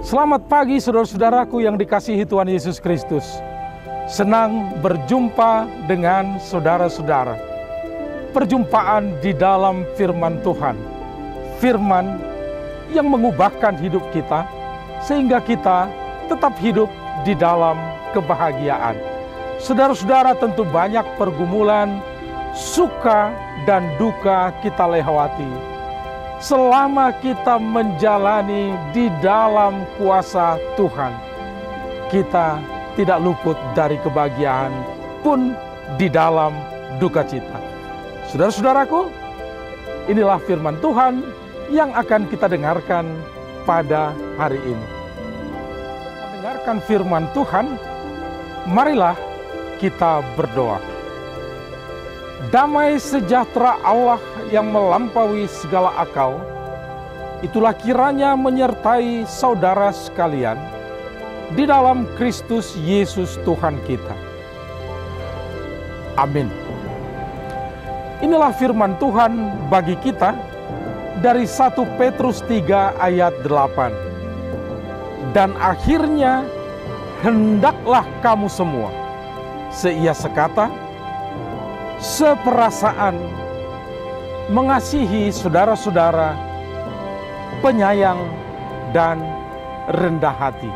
Selamat pagi saudara-saudaraku yang dikasihi Tuhan Yesus Kristus. Senang berjumpa dengan saudara-saudara. Perjumpaan di dalam firman Tuhan. Firman yang mengubahkan hidup kita sehingga kita tetap hidup di dalam kebahagiaan. Saudara-saudara, tentu banyak pergumulan, suka dan duka kita lewati selama kita menjalani di dalam kuasa Tuhan. Kita tidak luput dari kebahagiaan pun di dalam duka cita. Saudara-saudaraku, inilah firman Tuhan yang akan kita dengarkan pada hari ini. Mendengarkan firman Tuhan, marilah kita berdoa. Damai sejahtera Allah yang melampaui segala akal, itulah kiranya menyertai saudara sekalian di dalam Kristus Yesus Tuhan kita. Amin. Inilah firman Tuhan bagi kita dari 1 Petrus 3 ayat 8. Dan akhirnya hendaklah kamu semua seia sekata, seperasaan, mengasihi saudara-saudara, penyayang dan rendah hati.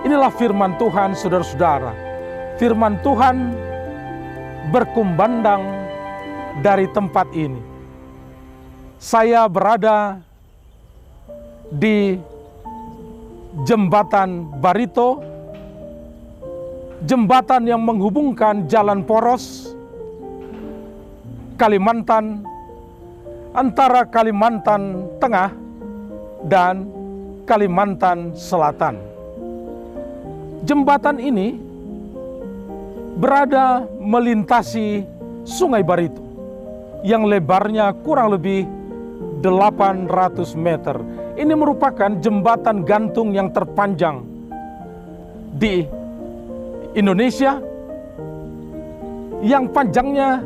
Inilah firman Tuhan, saudara-saudara. Firman Tuhan berkumandang dari tempat ini. Saya berada di Jembatan Barito, jembatan yang menghubungkan Jalan Poros, Kalimantan, antara Kalimantan Tengah dan Kalimantan Selatan. Jembatan ini berada melintasi Sungai Barito yang lebarnya kurang lebih 800 meter. Ini merupakan jembatan gantung yang terpanjang di Indonesia, yang panjangnya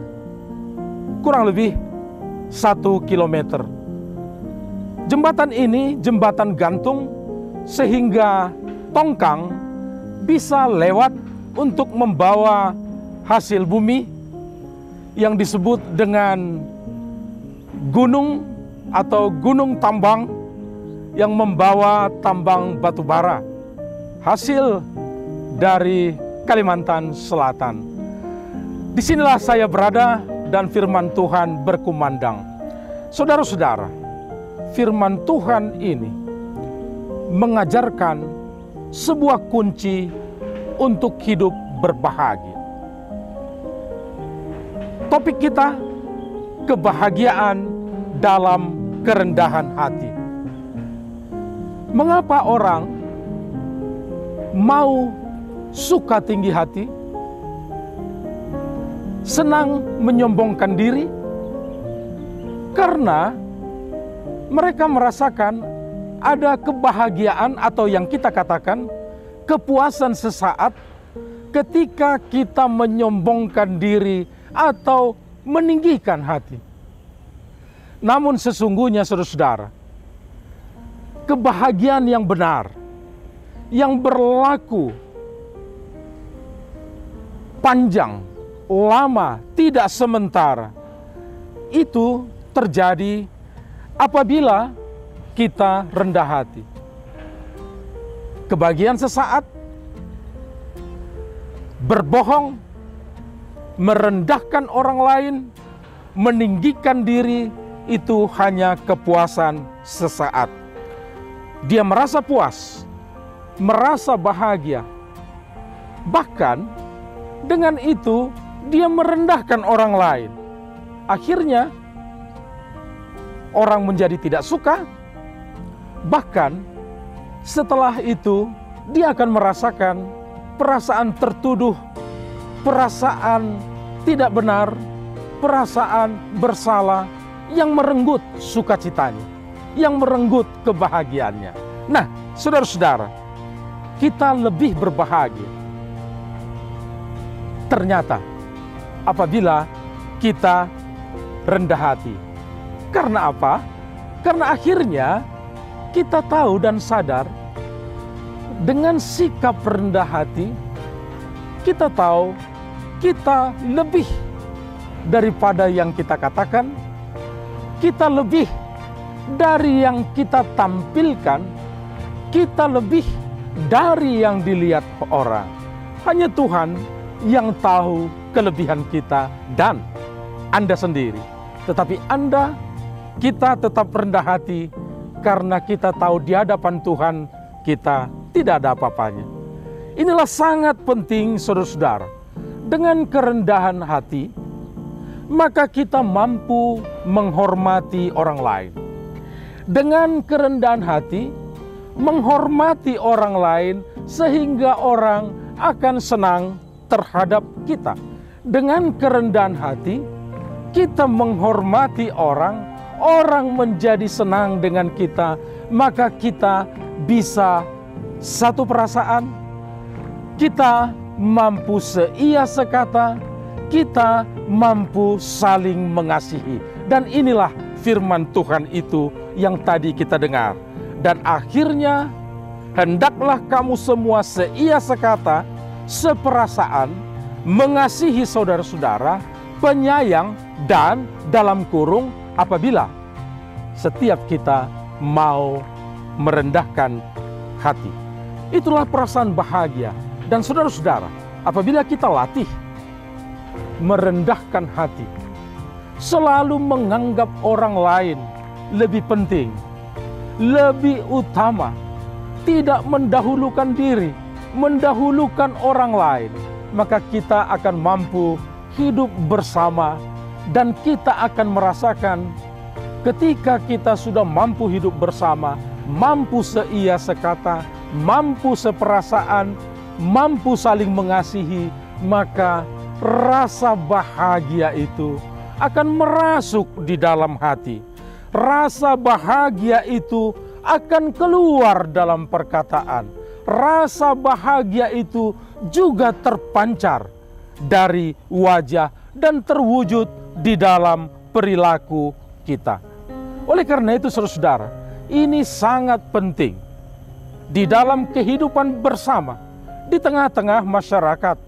kurang lebih 1 kilometer. Jembatan ini jembatan gantung sehingga tongkang bisa lewat untuk membawa hasil bumi yang disebut dengan gunung atau gunung tambang yang membawa tambang batu bara, hasil dari Kalimantan Selatan. Disinilah saya berada dan firman Tuhan berkumandang. Saudara-saudara, firman Tuhan ini mengajarkan sebuah kunci untuk hidup berbahagia. Topik kita, kebahagiaan dalam kerendahan hati. Mengapa orang mau suka tinggi hati, senang menyombongkan diri? Karena mereka merasakan ada kebahagiaan atau yang kita katakan kepuasan sesaat ketika kita menyombongkan diri atau meninggikan hati. Namun sesungguhnya saudara-saudara, kebahagiaan yang benar, yang berlaku panjang, lama, tidak sementara, itu terjadi apabila kita rendah hati. Kebahagiaan sesaat, berbohong, merendahkan orang lain, meninggikan diri, itu hanya kepuasan sesaat. Dia merasa puas, merasa bahagia. Bahkan dengan itu dia merendahkan orang lain. Akhirnya orang menjadi tidak suka. Bahkan setelah itu dia akan merasakan perasaan tertuduh, perasaan tidak benar, perasaan bersalah yang merenggut sukacitanya, yang merenggut kebahagiaannya. Nah, saudara-saudara, kita lebih berbahagia ternyata apabila kita rendah hati. Karena apa? Karena akhirnya kita tahu dan sadar dengan sikap rendah hati, kita tahu kita lebih daripada yang kita katakan, kita lebih dari yang kita tampilkan, kita lebih dari yang dilihat orang. Hanya Tuhan yang tahu kelebihan kita dan Anda sendiri. Tetapi kita tetap rendah hati karena kita tahu di hadapan Tuhan kita tidak ada apa-apanya. Inilah sangat penting, saudara-saudara. Dengan kerendahan hati, maka kita mampu menghormati orang lain. Dengan kerendahan hati, menghormati orang lain sehingga orang akan senang terhadap kita. Dengan kerendahan hati, kita menghormati orang, orang menjadi senang dengan kita, maka kita bisa satu perasaan, kita mampu seia sekata, kita mampu saling mengasihi. Dan inilah firman Tuhan itu yang tadi kita dengar. Dan akhirnya, hendaklah kamu semua seia sekata, seperasaan, mengasihi saudara-saudara, penyayang, dan dalam kurung apabila setiap kita mau merendahkan hati. Itulah perasaan bahagia. Dan saudara-saudara, apabila kita latih merendahkan hati, selalu menganggap orang lain lebih penting, lebih utama, tidak mendahulukan diri, mendahulukan orang lain, maka kita akan mampu hidup bersama dan kita akan merasakan ketika kita sudah mampu hidup bersama, mampu seia sekata, mampu seperasaan, mampu saling mengasihi, maka rasa bahagia itu akan merasuk di dalam hati. Rasa bahagia itu akan keluar dalam perkataan. Rasa bahagia itu juga terpancar dari wajah dan terwujud di dalam perilaku kita. Oleh karena itu, saudara-saudara, ini sangat penting di dalam kehidupan bersama, di tengah-tengah masyarakat,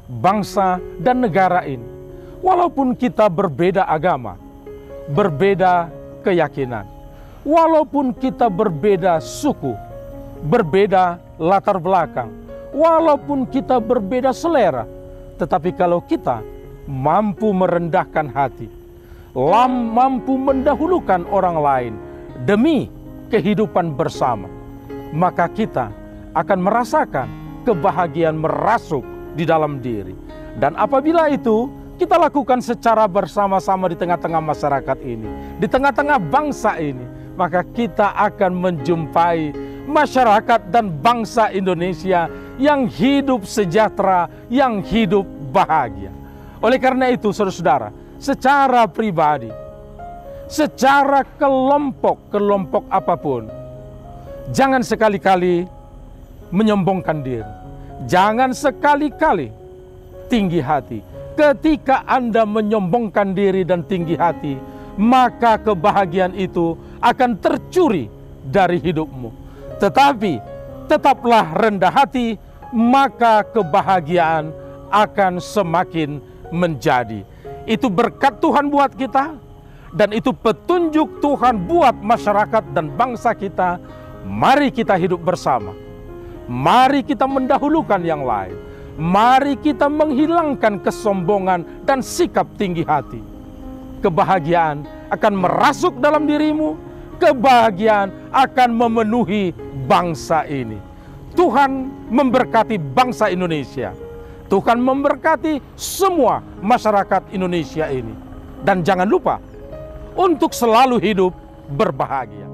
bangsa, dan negara ini. Walaupun kita berbeda agama, berbeda keyakinan, walaupun kita berbeda suku, berbeda latar belakang, walaupun kita berbeda selera, tetapi kalau kita mampu merendahkan hati, mampu mendahulukan orang lain demi kehidupan bersama, maka kita akan merasakan kebahagiaan merasuk di dalam diri. Dan apabila itu kita lakukan secara bersama-sama di tengah-tengah masyarakat ini, di tengah-tengah bangsa ini, maka kita akan menjumpai masyarakat dan bangsa Indonesia yang hidup sejahtera, yang hidup bahagia. Oleh karena itu, saudara-saudara, secara pribadi, secara kelompok apapun, jangan sekali-kali menyombongkan diri. Jangan sekali-kali tinggi hati. Ketika Anda menyombongkan diri dan tinggi hati, maka kebahagiaan itu akan tercuri dari hidupmu. Tetapi tetaplah rendah hati, maka kebahagiaan akan semakin menjadi. Itu berkat Tuhan buat kita, dan itu petunjuk Tuhan buat masyarakat dan bangsa kita. Mari kita hidup bersama. Mari kita mendahulukan yang lain. Mari kita menghilangkan kesombongan dan sikap tinggi hati. Kebahagiaan akan merasuk dalam dirimu. Kebahagiaan akan memenuhi bangsa ini. Tuhan memberkati bangsa Indonesia. Tuhan memberkati semua masyarakat Indonesia ini. Dan jangan lupa untuk selalu hidup berbahagia.